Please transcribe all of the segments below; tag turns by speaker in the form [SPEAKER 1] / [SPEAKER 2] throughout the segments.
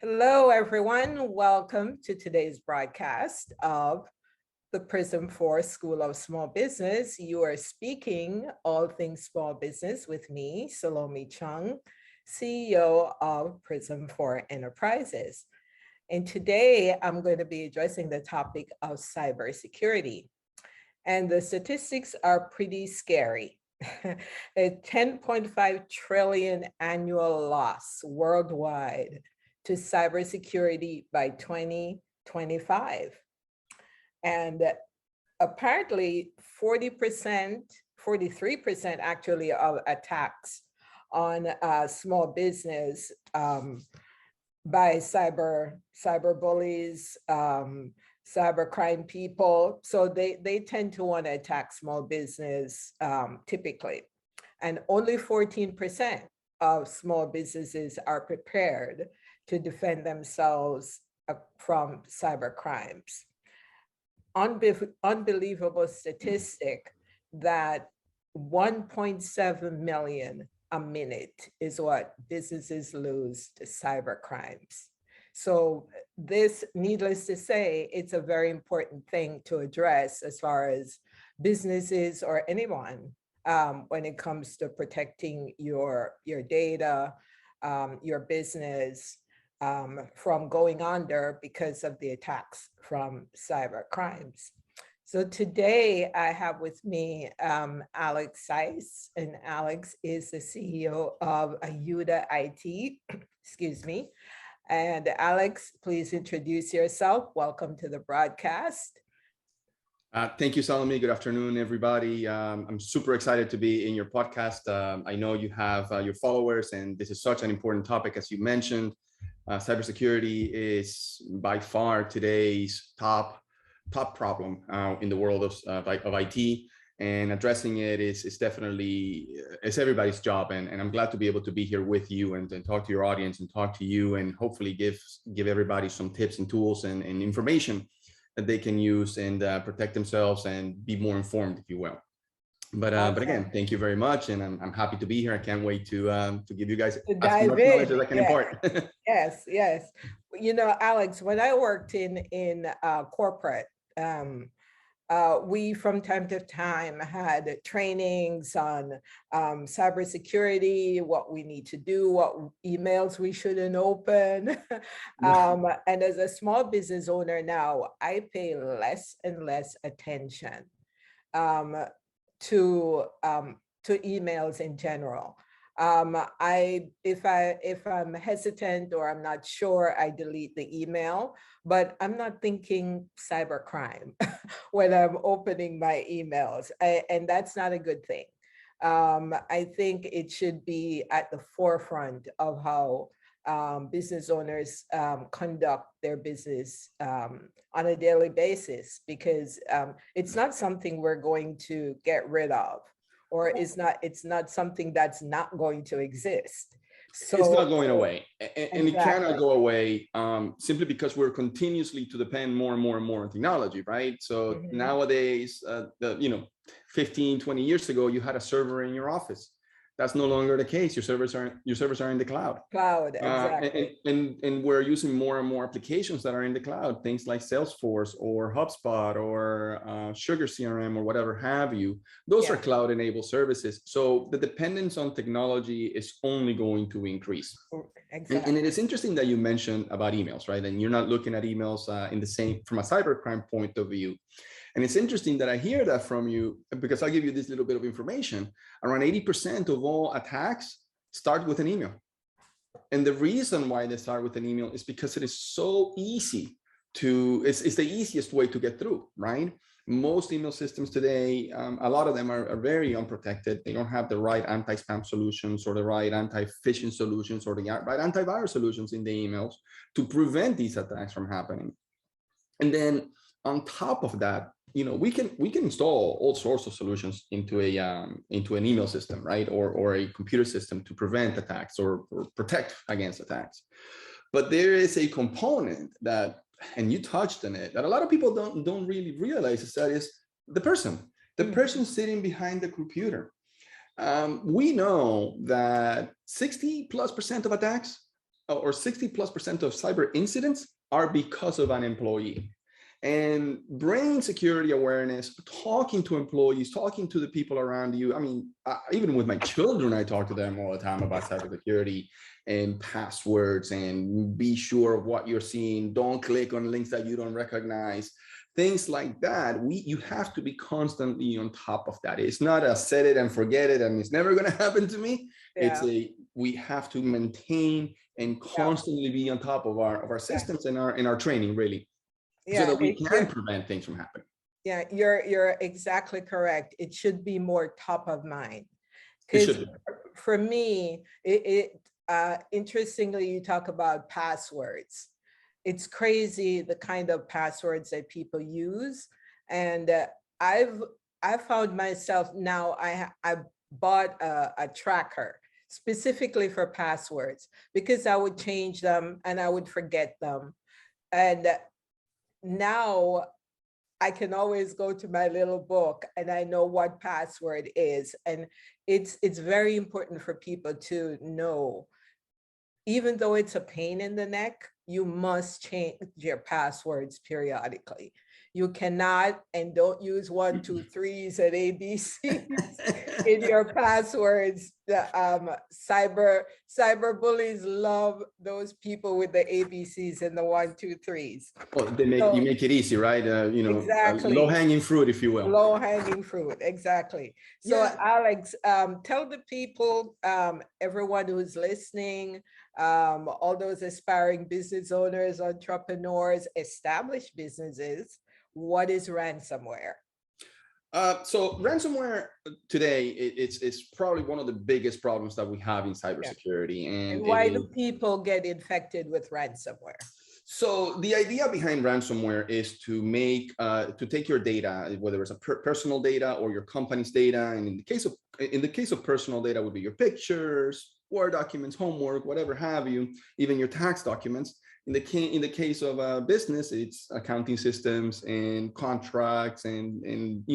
[SPEAKER 1] Hello, everyone. Welcome to today's broadcast of the Prism 4 School of Small Business. You are speaking all things small business with me, Salome Chung, CEO of Prism 4 Enterprises. And today I'm going to be addressing the topic of cybersecurity. And the statistics are pretty scary. A 10.5 trillion annual loss worldwide to cybersecurity by 2025. And apparently 40%, 43% actually of attacks on small business by cyber bullies, cybercrime people. So they tend to want to attack small business typically. And only 14% of small businesses are prepared to defend themselves from cyber crimes. Unbelievable statistic that 1.7 million a minute is what businesses lose to cyber crimes. So this, needless to say, it's a very important thing to address as far as businesses or anyone when it comes to protecting your data, your business, from going under because of the attacks from cyber crimes. So today I have with me Alex Saiz, and Alex is the CEO of Aiuda IT, excuse me. And Alex, please introduce yourself. Welcome to the broadcast.
[SPEAKER 2] Thank you, Salome. Good afternoon, everybody. I'm super excited to be in your podcast. I know you have your followers, and this is such an important topic, as you mentioned. Cybersecurity is by far today's top problem in the world of IT, and addressing it is definitely it's everybody's job. And I'm glad to be able to be here with you and talk to your audience and talk to you, and hopefully give everybody some tips and tools and information that they can use and protect themselves and be more informed, if you will. But again, thank you very much, and I'm happy to be here. I can't wait to give you guys as much knowledge as I can impart.
[SPEAKER 1] Yes. You know, Alex, when I worked in corporate, we from time to time had trainings on cybersecurity, what we need to do, what emails we shouldn't open. And as a small business owner now, I pay less and less attention to emails in general. If I'm hesitant or I'm not sure, I delete the email, but I'm not thinking cybercrime when I'm opening my emails, and that's not a good thing. I think it should be at the forefront of how business owners conduct their business on a daily basis, because it's not something we're going to get rid of, or it's not something that's not going to exist. So
[SPEAKER 2] it's not going away, and
[SPEAKER 1] exactly.
[SPEAKER 2] It cannot go away simply because we're continuously to depend more and more and more on technology, right? So nowadays, 15, 20 years ago, you had a server in your office. That's no longer the case. Your servers are in the cloud.
[SPEAKER 1] Exactly.
[SPEAKER 2] And we're using more and more applications that are in the cloud, things like Salesforce or HubSpot or Sugar CRM or whatever have you. Those are cloud-enabled services. So the dependence on technology is only going to increase.
[SPEAKER 1] Exactly.
[SPEAKER 2] And it is interesting that you mentioned about emails, right? And you're not looking at emails in the same from a cybercrime point of view. And it's interesting that I hear that from you, because I'll give you this little bit of information. Around 80% of all attacks start with an email. And the reason why they start with an email is because it is so easy it's the easiest way to get through, right? Most email systems today, a lot of them are very unprotected. They don't have the right anti-spam solutions or the right anti-phishing solutions or the right antivirus solutions in the emails to prevent these attacks from happening. And then on top of that, we can install all sorts of solutions into an email system, right, or a computer system to prevent attacks or protect against attacks. But there is a component that, and you touched on it, that a lot of people don't really realize, is that is the person sitting behind the computer. We know that 60+% of attacks or 60+% of cyber incidents are because of an employee. And brain security awareness, talking to employees, talking to the people around you. I mean, even with my children, I talk to them all the time about cybersecurity and passwords, and be sure of what you're seeing. Don't click on links that you don't recognize. Things like that. You have to be constantly on top of that. It's not a set it and forget it and it's never going to happen to me.
[SPEAKER 1] Yeah.
[SPEAKER 2] We have to maintain and constantly be on top of our systems and our training, really. So that we can prevent things from happening.
[SPEAKER 1] Yeah, you're exactly correct. It should be more top of mind.
[SPEAKER 2] Because
[SPEAKER 1] for me, interestingly, you talk about passwords. It's crazy the kind of passwords that people use. And I've found myself now, I bought a tracker specifically for passwords, because I would change them and I would forget them. And now I can always go to my little book and I know what password is. And it's very important for people to know, even though it's a pain in the neck, you must change your passwords periodically. You cannot, and don't use 1, 2, 3s and ABCs in your passwords. Cyber bullies love those people with the ABCs and the 1, 2, 3s.
[SPEAKER 2] Well, you make it easy, right?
[SPEAKER 1] Exactly.
[SPEAKER 2] Low-hanging fruit, if you will.
[SPEAKER 1] Low-hanging fruit, exactly. So Alex, tell the people, everyone who's listening, all those aspiring business owners, entrepreneurs, established businesses, what is ransomware?
[SPEAKER 2] So ransomware today, it's probably one of the biggest problems that we have in cybersecurity.
[SPEAKER 1] And why do people get infected with ransomware?
[SPEAKER 2] So the idea behind ransomware is to take your data, whether it's a personal data or your company's data. And in the case of personal data, would be your pictures, Word documents, homework, whatever have you, even your tax documents. In the case of a business, it's accounting systems and contracts and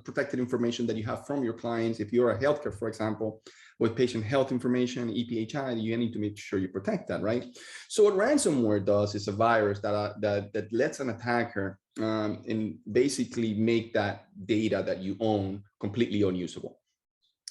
[SPEAKER 2] protected information that you have from your clients. If you're a healthcare, for example, with patient health information, EPHI, you need to make sure you protect that, right? So what ransomware does is a virus that lets an attacker and basically make that data that you own completely unusable.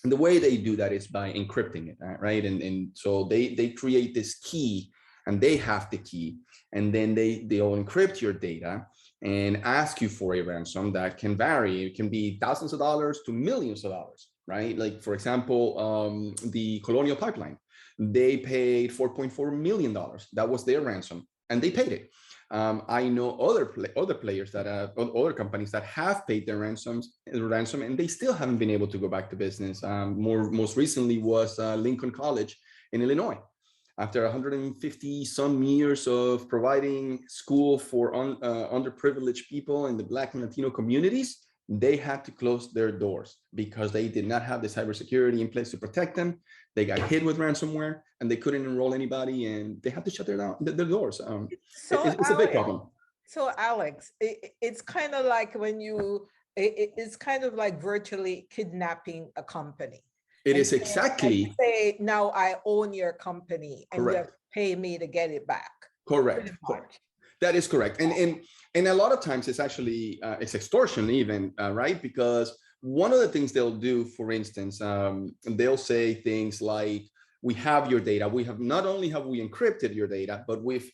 [SPEAKER 2] And the way they do that is by encrypting it, right? And so they create this key, and they have the key, and then they'll encrypt your data and ask you for a ransom that can vary. It can be thousands of dollars to millions of dollars, right? Like, for example, the Colonial Pipeline, they paid $4.4 million. That was their ransom, and they paid it. I know other players other companies that have paid their ransom, and they still haven't been able to go back to business. Most recently was Lincoln College in Illinois. After 150 some years of providing school for underprivileged people in the Black and Latino communities, they had to close their doors because they did not have the cybersecurity in place to protect them. They got hit with ransomware and they couldn't enroll anybody, and they had to shut their doors. It's a big problem.
[SPEAKER 1] So Alex, it's kind of like when it's kind of like virtually kidnapping a company.
[SPEAKER 2] It is exactly.
[SPEAKER 1] Say, now I own your company and you have to pay me to get it back.
[SPEAKER 2] Correct. That is correct. And a lot of times it's actually, it's extortion even, right? Because one of the things they'll do, for instance, they'll say things like, we have your data. Not only have we encrypted your data, but we've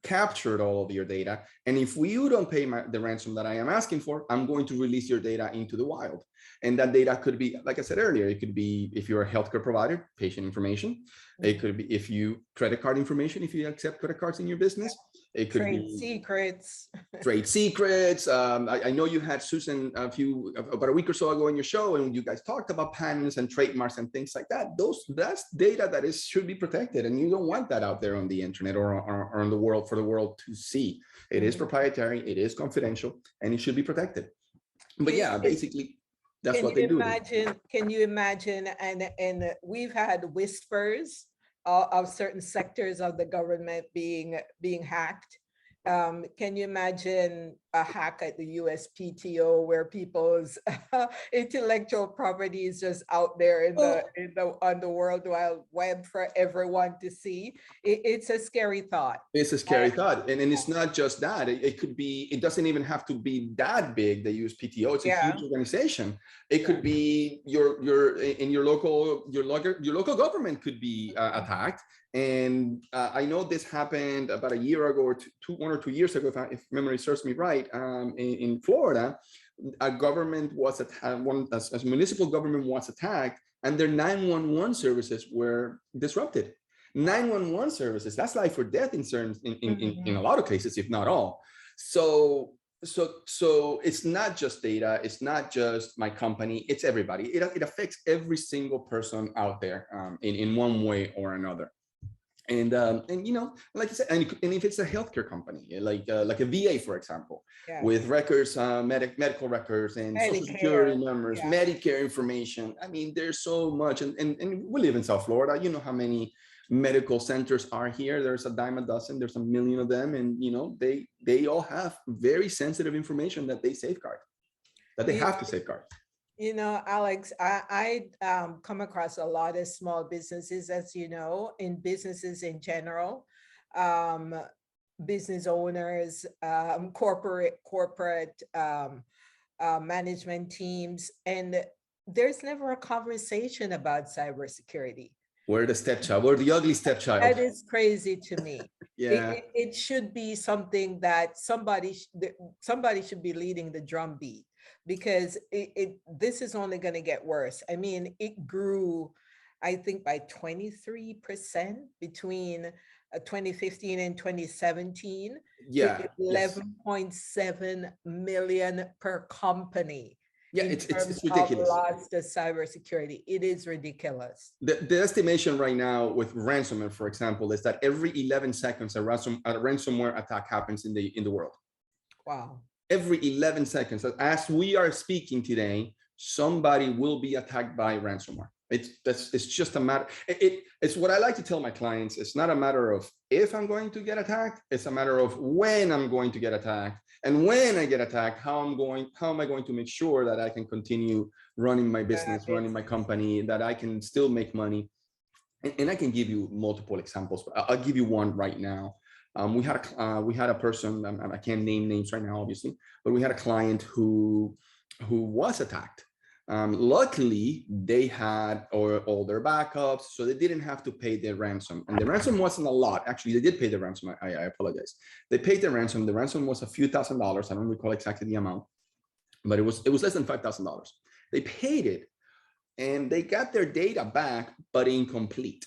[SPEAKER 2] captured all of your data. And if you don't pay the ransom that I am asking for, I'm going to release your data into the wild. And that data could be, like I said earlier, it could be, if you're a healthcare provider, patient information. It could be if you credit card information, if you accept credit cards in your business. It could
[SPEAKER 1] trade
[SPEAKER 2] be
[SPEAKER 1] secrets.
[SPEAKER 2] Trade secrets. I know you had Susan about a week or so ago in your show, and you guys talked about patents and trademarks and things like that. That's data that should be protected, and you don't want that out there on the internet or on the world for the world to see. It is proprietary, it is confidential, and it should be protected. But yeah, basically, that's what they do.
[SPEAKER 1] Can you imagine? And we've had whispers of certain sectors of the government being hacked. Can you imagine a hack at the USPTO where people's intellectual property is just out there on the World Wide Web for everyone to see. It's a scary thought.
[SPEAKER 2] It's a scary thought. And it's not just that. It could be, it doesn't even have to be that big, the USPTO. It's a huge organization. It could be your local government could be attacked. And I know this happened about a year ago or 1 or 2 years ago, if memory serves me right, in Florida. A government was attacked, a municipal government was attacked, and their 911 services were disrupted. 911 services, that's life or death in a lot of cases, if not all. So it's not just data, it's not just my company, it's everybody. It affects every single person out there in one way or another. And you know, like I said, and if it's a healthcare company, like a VA, for example, with records, medical records and Medicare, Social Security numbers, Medicare information. I mean, there's so much, and we live in South Florida. You know how many medical centers are here. There's a dime a dozen. There's a million of them, and you know, they all have very sensitive information that they safeguard, that they have to safeguard.
[SPEAKER 1] You know, Alex, I come across a lot of small businesses, as you know, in businesses in general, business owners, corporate management teams, and there's never a conversation about cybersecurity.
[SPEAKER 2] We're the stepchild. We're the ugly stepchild.
[SPEAKER 1] That is crazy to me.
[SPEAKER 2] Yeah,
[SPEAKER 1] it should be something that somebody should be leading the drumbeat, because this is only going to get worse. I mean, it grew, I think, by 23% between 2015 and 2017.
[SPEAKER 2] Yeah,
[SPEAKER 1] 11.7 million per company.
[SPEAKER 2] Yeah, it's ridiculous.
[SPEAKER 1] Lost to cybersecurity. It is ridiculous.
[SPEAKER 2] The estimation right now with ransomware, for example, is that every 11 seconds a ransomware attack happens in the world. Wow. Every 11 seconds, as we are speaking today, somebody will be attacked by ransomware. It's just a matter. It's what I like to tell my clients. It's not a matter of if I'm going to get attacked. It's a matter of when I'm going to get attacked. And when I get attacked, how am I going to make sure that I can continue running my business, running my company, that I can still make money? And I can give you multiple examples. I'll give you one right now. We had a person, I can't name names right now, obviously, but we had a client who was attacked. Luckily, they had all their backups, so they didn't have to pay their ransom. And the ransom wasn't a lot. Actually, they did pay the ransom. I apologize. They paid the ransom. The ransom was a few $1,000s. I don't recall exactly the amount, but it was less than $5,000. They paid it, and they got their data back, but incomplete,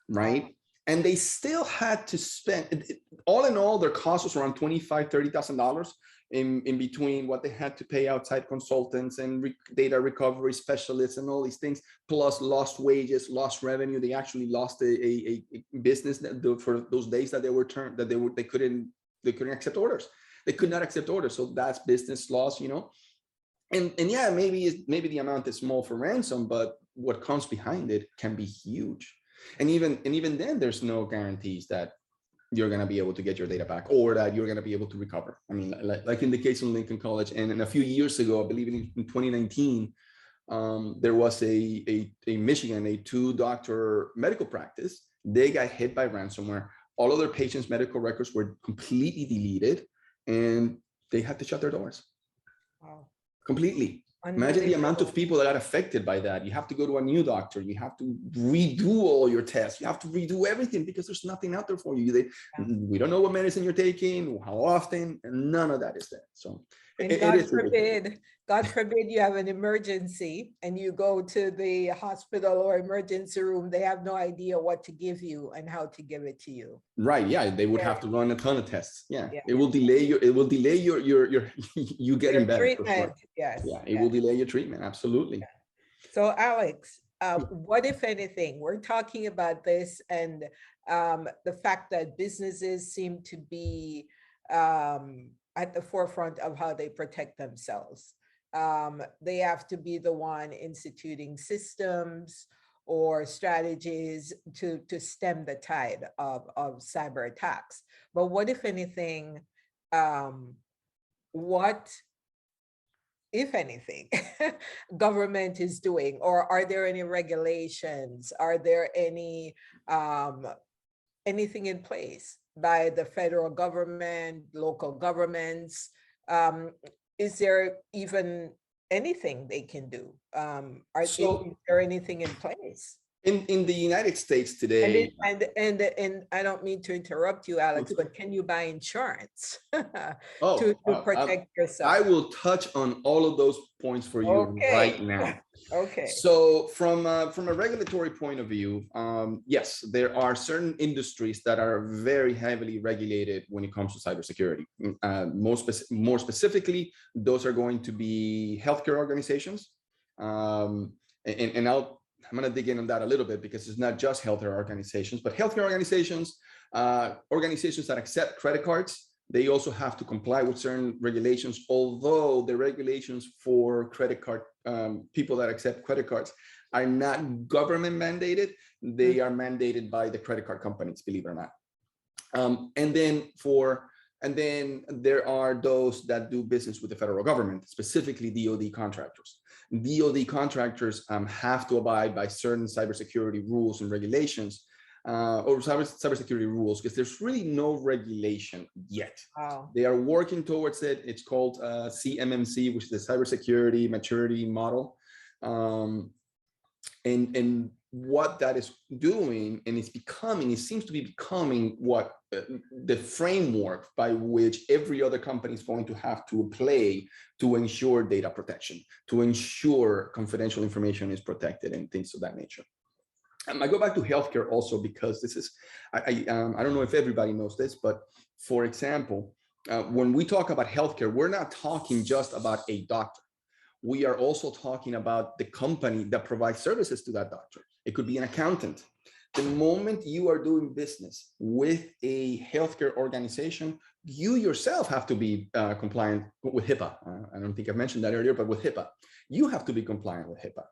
[SPEAKER 2] right? And they still had to spend, all in all, their cost was around $25,000, $30,000 in between what they had to pay outside consultants and data recovery specialists and all these things, plus lost wages, lost revenue. They actually lost a business for those days that they couldn't accept orders. They could not accept orders. So that's business loss, you know. And yeah, maybe the amount is small for ransom, but what comes behind it can be huge. And even then, there's no guarantees that you're going to be able to get your data back or that you're going to be able to recover. I mean, like in the case of Lincoln College, and a few years ago, I believe in 2019, there was a Michigan, a 2-doctor medical practice. They got hit by ransomware. All of their patients' medical records were completely deleted, and they had to shut their doors. Wow. Completely. Imagine the amount of people that got affected by that. You have to go to a new doctor. You have to redo all your tests. You have to redo everything because there's nothing out there for you. We don't know what medicine you're taking, how often, and none of that is there. So,
[SPEAKER 1] and God forbid you have an emergency and you go to the hospital or emergency room. They have no idea what to give you and how to give it to you.
[SPEAKER 2] Right. Yeah. They would have to run a ton of tests. Yeah. It will delay your you getting better.
[SPEAKER 1] Treatment.
[SPEAKER 2] For sure.
[SPEAKER 1] Yes.
[SPEAKER 2] Yeah. It will delay your treatment. Absolutely.
[SPEAKER 1] So Alex, what, if anything, we're talking about this and the fact that businesses seem to be at the forefront of how they protect themselves. They have to be the one instituting systems or strategies to stem the tide of cyber attacks. But what, if anything, what, if anything, government is doing, or are there any regulations? Are there any anything in place by the federal government, local governments? Um, is there even anything they can do? Is
[SPEAKER 2] So
[SPEAKER 1] there anything in place?
[SPEAKER 2] in the United States
[SPEAKER 1] And
[SPEAKER 2] today,
[SPEAKER 1] it, and I don't mean to interrupt you, Alex, but can you buy insurance
[SPEAKER 2] oh,
[SPEAKER 1] to protect
[SPEAKER 2] I
[SPEAKER 1] yourself?
[SPEAKER 2] will touch on all of those points for you right
[SPEAKER 1] Okay.
[SPEAKER 2] now.
[SPEAKER 1] Okay.
[SPEAKER 2] So from a regulatory point of view, yes, there are certain industries that are very heavily regulated when it comes to cybersecurity. More specifically, those are going to be healthcare organizations. And I'm going to dig in on that a little bit, because it's not just healthcare organizations, but healthcare organizations, organizations that accept credit cards. They also have to comply with certain regulations, although the regulations for credit card people that accept credit cards are not government mandated. They are mandated by the credit card companies, believe it or not. And then there are those that do business with the federal government, specifically DoD contractors. DoD contractors have to abide by certain cybersecurity rules and regulations, or cybersecurity rules, because there's really no regulation yet.
[SPEAKER 1] Wow.
[SPEAKER 2] They are working towards it. It's called CMMC, which is the Cybersecurity Maturity Model. And what that is doing, and it seems to be becoming what the framework by which every other company is going to have to play to ensure data protection, to ensure confidential information is protected, and things of that nature. I go back to healthcare also, because this is, I don't know if everybody knows this, but for example, when we talk about healthcare, we're not talking just about a doctor. We are also talking about the company that provides services to that doctor. It could be an accountant. The moment you are doing business with a healthcare organization, you yourself have to be compliant with HIPAA. I don't think I mentioned that earlier, but with HIPAA, you have to be compliant with HIPAA.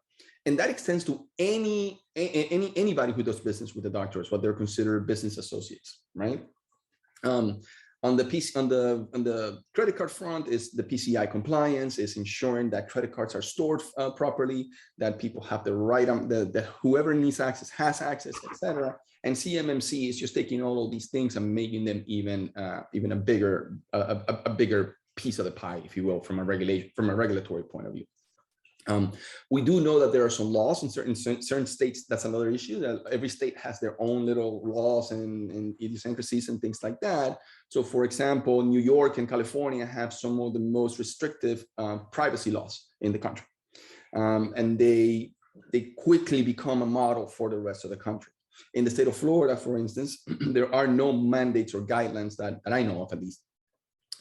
[SPEAKER 2] And that extends to anybody who does business with the doctors, what they're considered business associates, right? On the credit card front is the PCI compliance, is ensuring that credit cards are stored properly, that people have the right, that whoever needs access has access, etc. And CMMC is just taking all of these things and making them even a bigger piece of the pie, if you will, from a regulatory point of view. We do know that there are some laws in certain states. That's another issue, that every state has their own little laws and idiosyncrasies and things like that. So for example, New York and California have some of the most restrictive privacy laws in the country. And they quickly become a model for the rest of the country. In the state of Florida, for instance, there are no mandates or guidelines that I know of, at least,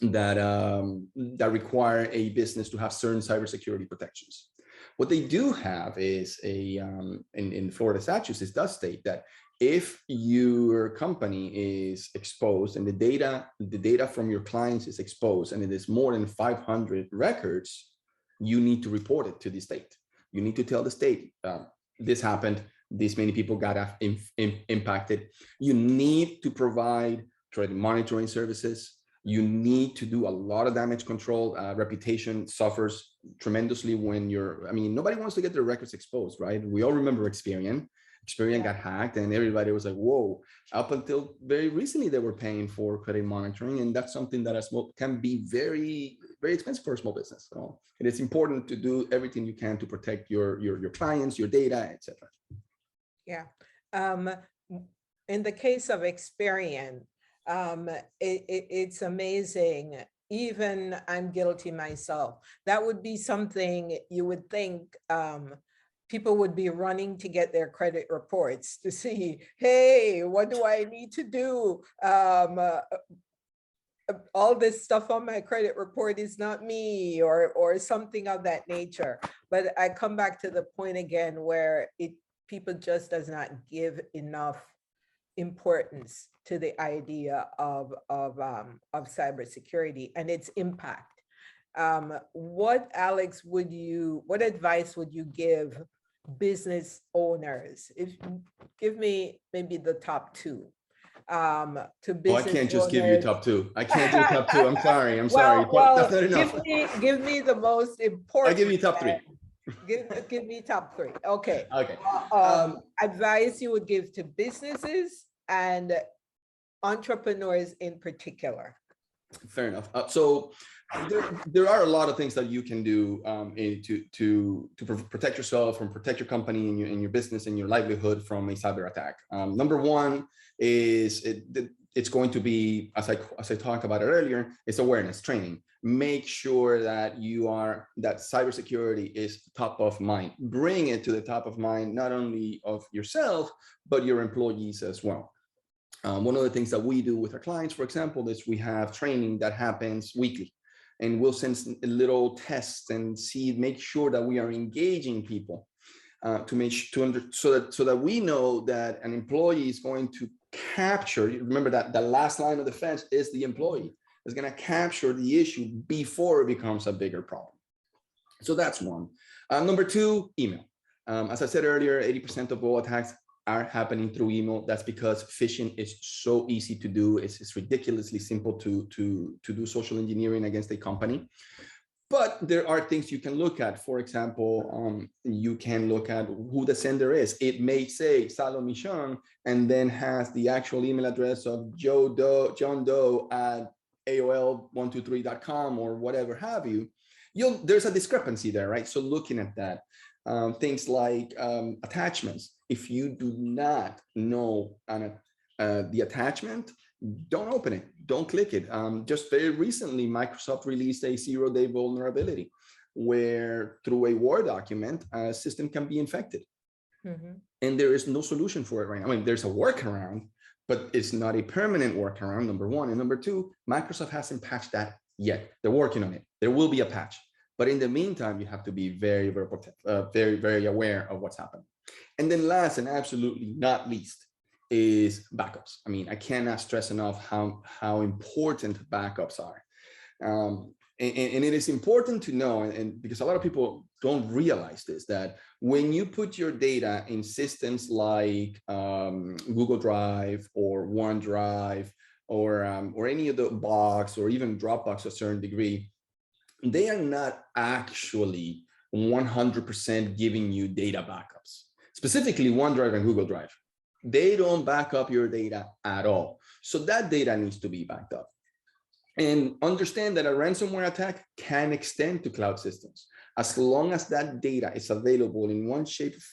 [SPEAKER 2] that require a business to have certain cybersecurity protections. What they do have is in Florida statutes, it does state that if your company is exposed and the data from your clients is exposed, and it is more than 500 records, you need to report it to the state. You need to tell the state, this happened, this many people got impacted. You need to provide credit monitoring services. You need to do a lot of damage control. Reputation suffers tremendously when nobody wants to get their records exposed, right? We all remember Experian. Experian got hacked, and everybody was like, whoa. Up until very recently, they were paying for credit monitoring, and that's something that can be very, very expensive for a small business. So it is important to do everything you can to protect your clients, your data, etc.
[SPEAKER 1] Yeah. In the case of Experian, it's amazing. Even I'm guilty myself. That would be something you would think people would be running to get their credit reports to see, hey, what do I need to do? All this stuff on my credit report is not me, or something of that nature. But I come back to the point again where people just does not give enough importance to the idea of cybersecurity and its impact. What advice would you give business owners? Give me maybe the top two to
[SPEAKER 2] Oh, I
[SPEAKER 1] business
[SPEAKER 2] can't just give you
[SPEAKER 1] owners.
[SPEAKER 2] top two. I can't do top two. I'm sorry. I'm sorry. That's
[SPEAKER 1] Well,
[SPEAKER 2] not enough.
[SPEAKER 1] give me the most
[SPEAKER 2] I'll give
[SPEAKER 1] important.
[SPEAKER 2] you top three.
[SPEAKER 1] Give me top three. Okay.
[SPEAKER 2] Okay.
[SPEAKER 1] Advice you would give to businesses and entrepreneurs in particular.
[SPEAKER 2] Fair enough. So there are a lot of things that you can do to protect yourself and protect your company and your business and your livelihood from a cyber attack. Number one is it's going to be, as I talked about it earlier, it's awareness training. Make sure that that cybersecurity is top of mind. Bring it to the top of mind, not only of yourself, but your employees as well. One of the things that we do with our clients, for example, is we have training that happens weekly, and we'll send little tests and make sure that we are engaging people so that we know that an employee is going to capture. Remember that the last line of defense is the employee is going to capture the issue before it becomes a bigger problem. So that's one. Number two, email. As I said earlier, 80% of all attacks are happening through email. That's because phishing is so easy to do. It's ridiculously simple to do social engineering against a company. But there are things you can look at. For example, you can look at who the sender is. It may say Salon Michon and then has the actual email address of John Doe at AOL123.com or whatever have you. There's a discrepancy there, right? So looking at that. Things like attachments. If you do not know the attachment, don't open it, don't click it. Just very recently, Microsoft released a 0-day vulnerability where through a Word document, a system can be infected. And there is no solution for it right now. I mean, there's a workaround, but it's not a permanent workaround, number one. And number two, Microsoft hasn't patched that yet. They're working on it. There will be a patch. But in the meantime, you have to be very, very aware of what's happening. And then last and absolutely not least is backups. I mean, I cannot stress enough how important backups are. And it is important to know, and because a lot of people don't realize this, that when you put your data in systems like Google Drive or OneDrive or any of the Box or even Dropbox to a certain degree, they are not actually 100% giving you data backups. Specifically OneDrive and Google Drive. They don't back up your data at all. So that data needs to be backed up. And understand that a ransomware attack can extend to cloud systems. As long as that data is available in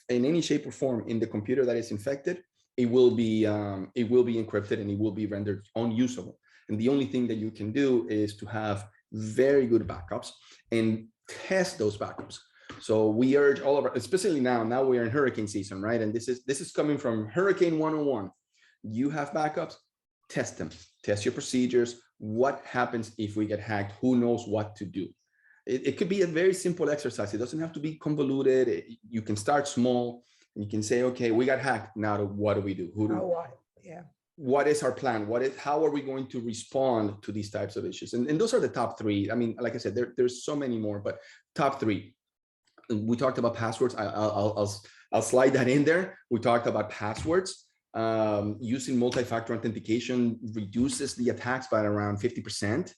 [SPEAKER 2] any shape or form in the computer that is infected, it will be encrypted and it will be rendered unusable. And the only thing that you can do is to have very good backups and test those backups. So we urge all of our, especially now we are in hurricane season, right? And this is coming from Hurricane 101. You have backups, test them, test your procedures. What happens if we get hacked? Who knows what to do? It could be a very simple exercise. It doesn't have to be convoluted. You can start small. You can say, okay, we got hacked. Now what do we do? What is our plan? How are we going to respond to these types of issues? And those are the top three. I mean, like I said, there's so many more, but top three. We talked about passwords. I'll slide that in there. We talked about passwords. Using multi-factor authentication reduces the attacks by around 50%.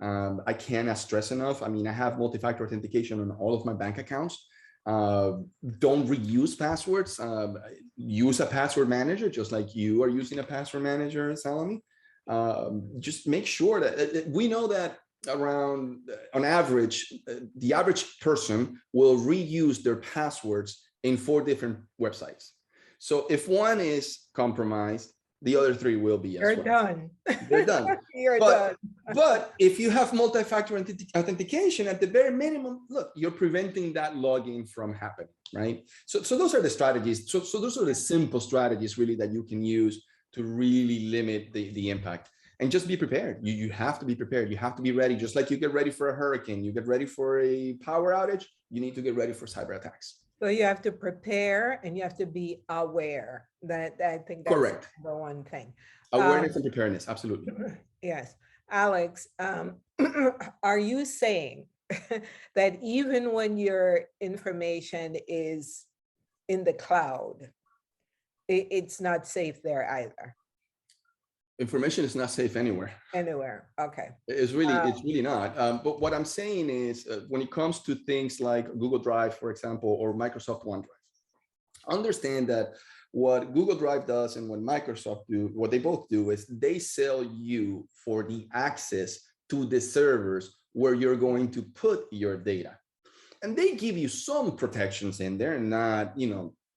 [SPEAKER 2] I cannot stress enough. I mean, I have multi-factor authentication on all of my bank accounts. Don't reuse passwords. Use a password manager, just like you are using a password manager, Salome. Just make sure that we know that on average, the average person will reuse their passwords in 4 different websites. So if one is compromised, the other 3 will be as well.
[SPEAKER 1] Done.
[SPEAKER 2] They're done.
[SPEAKER 1] Done.
[SPEAKER 2] But if you have multi-factor authentication, at the very minimum, look, you're preventing that login from happening, right? So those are the strategies. So those are the simple strategies really that you can use to really limit the impact. And just be prepared. You have to be prepared. You have to be ready. Just like you get ready for a hurricane, you get ready for a power outage, you need to get ready for cyber attacks.
[SPEAKER 1] So you have to prepare and you have to be aware. That I think that's
[SPEAKER 2] correct.
[SPEAKER 1] The one thing.
[SPEAKER 2] Awareness and preparedness, absolutely.
[SPEAKER 1] Yes. Alex, are you saying that even when your information is in the cloud, it's not safe there either?
[SPEAKER 2] Information is not safe anywhere.
[SPEAKER 1] Anywhere. Okay.
[SPEAKER 2] It's really not. But what I'm saying is, when it comes to things like Google Drive, for example, or Microsoft OneDrive, understand that what Google Drive does and what Microsoft do, what they both do is they sell you for the access to the servers where you're going to put your data. And they give you some protections in there, not,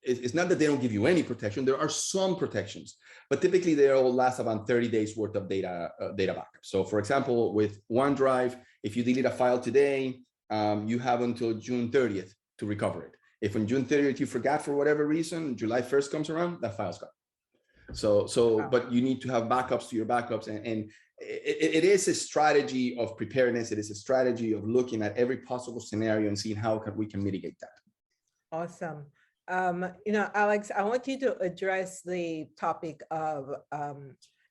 [SPEAKER 2] it's not that they don't give you any protection. There are some protections, but typically they all last about 30 days worth of data backup. So for example, with OneDrive, if you delete a file today, you have until June 30th to recover it. If on June 30th you forgot for whatever reason, July 1st comes around, that file's gone. So, but you need to have backups to your backups, and it is a strategy of preparedness. It is a strategy of looking at every possible scenario and seeing how we can mitigate that.
[SPEAKER 1] Awesome. Alex, I want you to address the topic of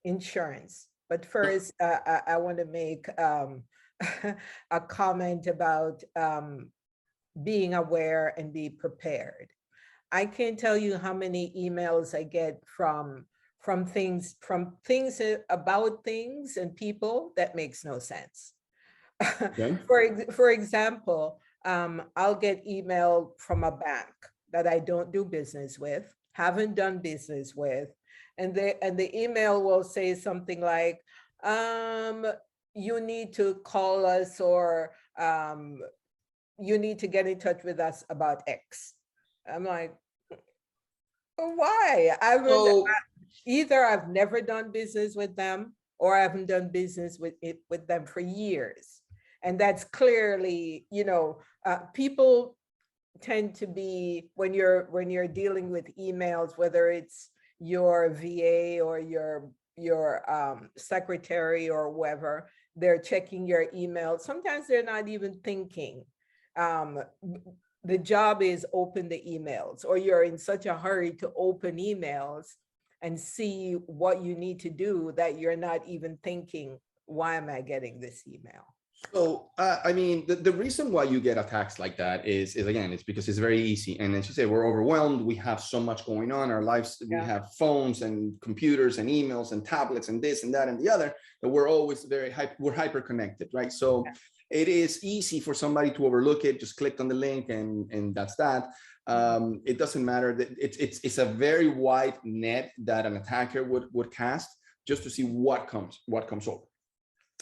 [SPEAKER 1] insurance, but first, I want to make a comment about being aware and be prepared. I can't tell you how many emails I get from things about things and people that makes no sense. Okay. For example, I'll get email from a bank that I don't do business with, haven't done business with, and the email will say something like, you need to call us, or you need to get in touch with us about X. I'm like, why? Either I've never done business with them, or I haven't done business with them for years. And that's clearly, people tend to be, when you're dealing with emails, whether it's your VA or your secretary or whoever, they're checking your email. Sometimes they're not even thinking. The job is open the emails, or you're in such a hurry to open emails and see what you need to do that you're not even thinking, why am I getting this email?
[SPEAKER 2] So, the reason why you get attacks like that is again, it's because it's very easy. And as you say, we're overwhelmed. We have so much going on in our lives. We have phones and computers and emails and tablets and this and that and the other, that we're always we're hyper connected, right? So it is easy for somebody to overlook it, just click on the link and that's that. It doesn't matter that it's a very wide net that an attacker would cast just to see what comes over.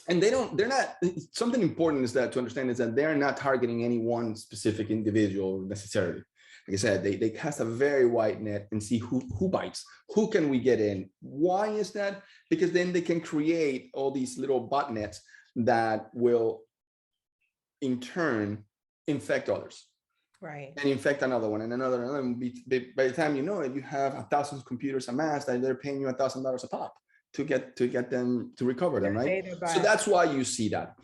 [SPEAKER 2] And they're not, something important is that to understand is that they're not targeting any one specific individual necessarily. Like I said, they cast a very wide net and see who bites, who can we get in. Why is that? Because then they can create all these little botnets that will in turn infect others.
[SPEAKER 1] Right.
[SPEAKER 2] And infect another one and another. And by the time you know it, you have 1,000 computers amassed that they're paying you $1,000 a pop to get them, to recover them, right? So that's why you see that.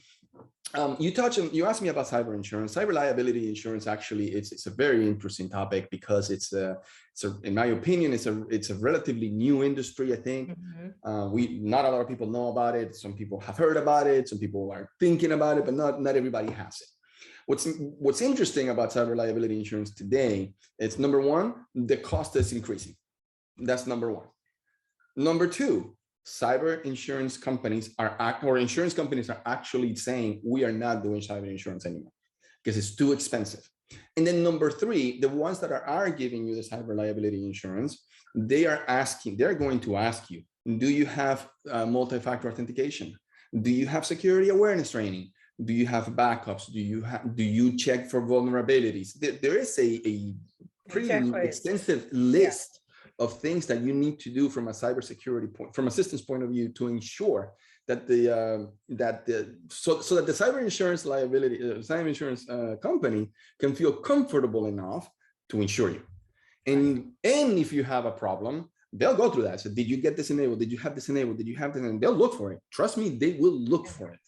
[SPEAKER 2] You asked me about cyber insurance. Cyber liability insurance, actually, it's a very interesting topic because it's in my opinion, it's a relatively new industry. I think not a lot of people know about it. Some people have heard about it. Some people are thinking about it, but not everybody has it. What's interesting about cyber liability insurance today, it's number one, the cost is increasing. That's number one. Number two, cyber insurance companies insurance companies are actually saying we are not doing cyber insurance anymore because it's too expensive. And then number three, the ones that are giving you the cyber liability insurance, they're going to ask you, do you have multi-factor authentication? Do you have security awareness training? Do you have backups? Do you check for vulnerabilities? There is a pretty extensive list of things that you need to do from a cybersecurity from a systems point of view to ensure that so that the cyber insurance company can feel comfortable enough to insure you. And if you have a problem, they'll go through that. So did you get this enabled? Did you have this enabled? Did you have this? And they'll look for it. Trust me, they will look for it.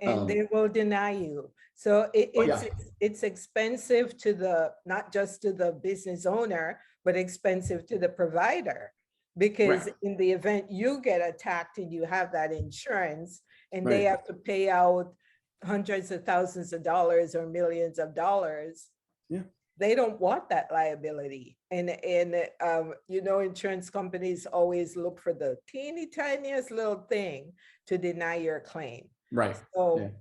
[SPEAKER 1] And they will deny you. So it's expensive to not just to the business owner, but expensive to the provider, because in the event you get attacked and you have that insurance and they have to pay out hundreds of thousands of dollars or millions of dollars, they don't want that liability. And you know, insurance companies always look for the teeny tiniest little thing to deny your claim.
[SPEAKER 2] Right. Yeah.
[SPEAKER 1] So,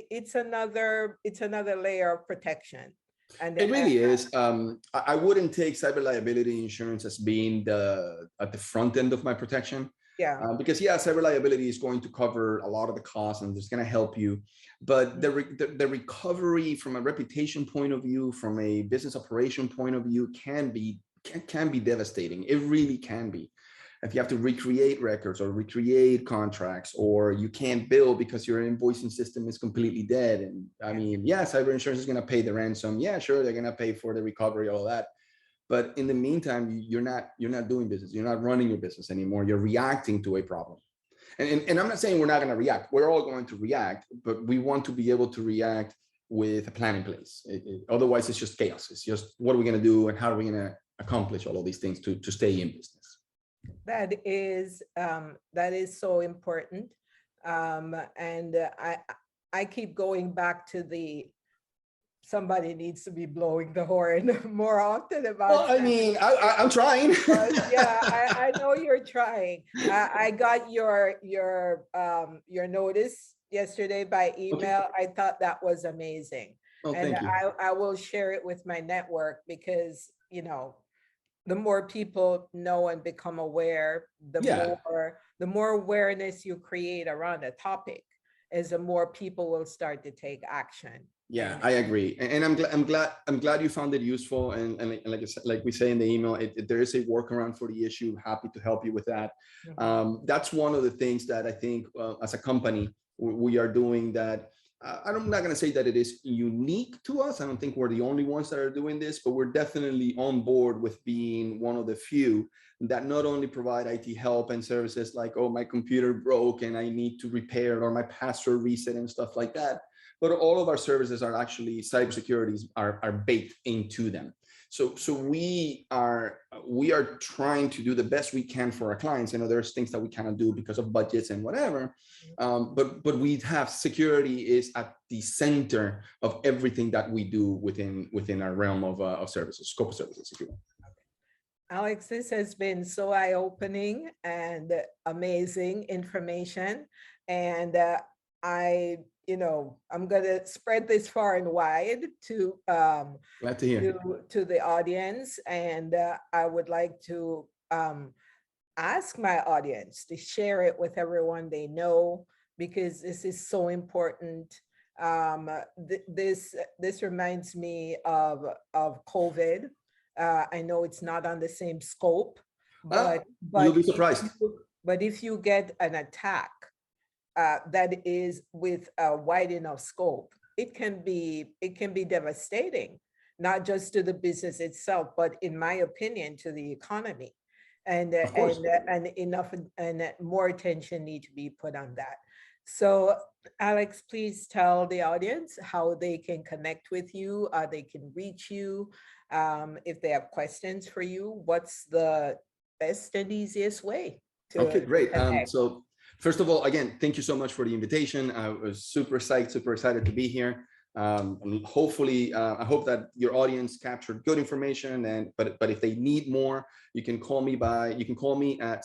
[SPEAKER 1] it's another layer of protection. And
[SPEAKER 2] It really is. I wouldn't take cyber liability insurance as being at the front end of my protection.
[SPEAKER 1] yeah,
[SPEAKER 2] Because yeah, cyber liability is going to cover a lot of the costs and it's going to help you, but the recovery from a reputation point of view, from a business operation point of view, can be devastating. It really can be. If you have to recreate records or recreate contracts, or you can't bill because your invoicing system is completely dead. And I mean, yeah, cyber insurance is going to pay the ransom. Yeah, sure, they're going to pay for the recovery, all that. But in the meantime, you're not doing business. You're not running your business anymore. You're reacting to a problem. And I'm not saying we're not going to react. We're all going to react, but we want to be able to react with a plan in place. Otherwise, it's just chaos. It's just, what are we going to do and how are we going to accomplish all of these things to stay in business?
[SPEAKER 1] That is so important. And I keep going back to somebody needs to be blowing the horn more often about.
[SPEAKER 2] Well, I mean, I'm trying.
[SPEAKER 1] Yeah, I know you're trying. I got your notice yesterday by email. Okay. I thought that was amazing.
[SPEAKER 2] Oh,
[SPEAKER 1] and
[SPEAKER 2] thank you.
[SPEAKER 1] I will share it with my network, because, you know, the more people know and become aware, the more awareness you create around a topic, is the more people will start to take action.
[SPEAKER 2] Yeah, I agree, and I'm glad you found it useful. And like I said, like we say in the email, there is a workaround for the issue. Happy to help you with that. Mm-hmm. That's one of the things that I think as a company we are doing that. I'm not going to say that it is unique to us. I don't think we're the only ones that are doing this, but we're definitely on board with being one of the few that not only provide IT help and services like, oh, my computer broke and I need to repair it, or my password reset and stuff like that, but all of our services are actually cybersecurity are baked into them. So we are trying to do the best we can for our clients. I know there's things that we cannot do because of budgets and whatever, but we have security is at the center of everything that we do within our realm of services, scope of services, if you will.
[SPEAKER 1] Alex, this has been so eye-opening and amazing information, and I'm going to spread this far and wide to
[SPEAKER 2] glad to hear
[SPEAKER 1] to the audience, and I would like to ask my audience to share it with everyone they know, because this is so important. This reminds me of COVID. I know it's not on the same scope, but
[SPEAKER 2] you'll be surprised.
[SPEAKER 1] But if you get an attack that is with a wide enough scope, it can be devastating, not just to the business itself, but in my opinion, to the economy. And more attention need to be put on that. So, Alex, please tell the audience how they can connect with you, they can reach you, if they have questions for you. What's the best and easiest way to
[SPEAKER 2] Okay, great.
[SPEAKER 1] connect?
[SPEAKER 2] So first of all, again, thank you so much for the invitation. I was super excited to be here. And hopefully, I hope that your audience captured good information. But if they need more, you can call me at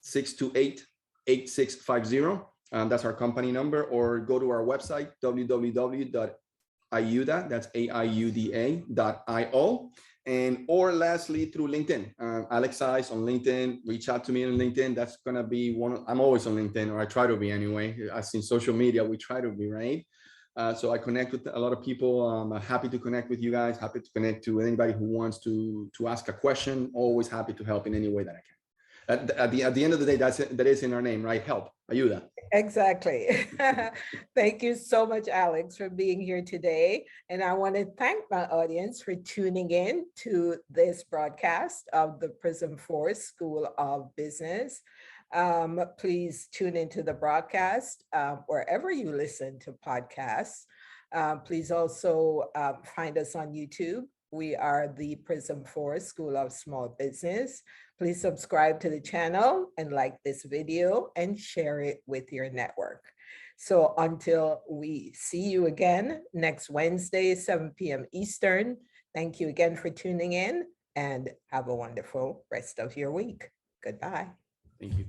[SPEAKER 2] 786-628-8650. That's our company number, or go to our website, www.aiuda, that's AIUDA.io. Or lastly, through LinkedIn, Alex Saiz on LinkedIn. Reach out to me on LinkedIn. That's going to be I'm always on LinkedIn, or I try to be anyway. As in social media, we try to be, right? So I connect with a lot of people. I'm happy to connect with you guys. Happy to connect to anybody who wants to ask a question. Always happy to help in any way that I can. At the end of the day, that is in our name, right? Help, Aiuda.
[SPEAKER 1] Exactly. Thank you so much, Alex, for being here today. And I want to thank my audience for tuning in to this broadcast of the Prism Force School of Business. Please tune into the broadcast wherever you listen to podcasts. Please also find us on YouTube. We are the Prism Force School of Small Business. Please subscribe to the channel and like this video and share it with your network. So until we see you again next Wednesday, 7 p.m. Eastern, thank you again for tuning in and have a wonderful rest of your week. Goodbye.
[SPEAKER 2] Thank you.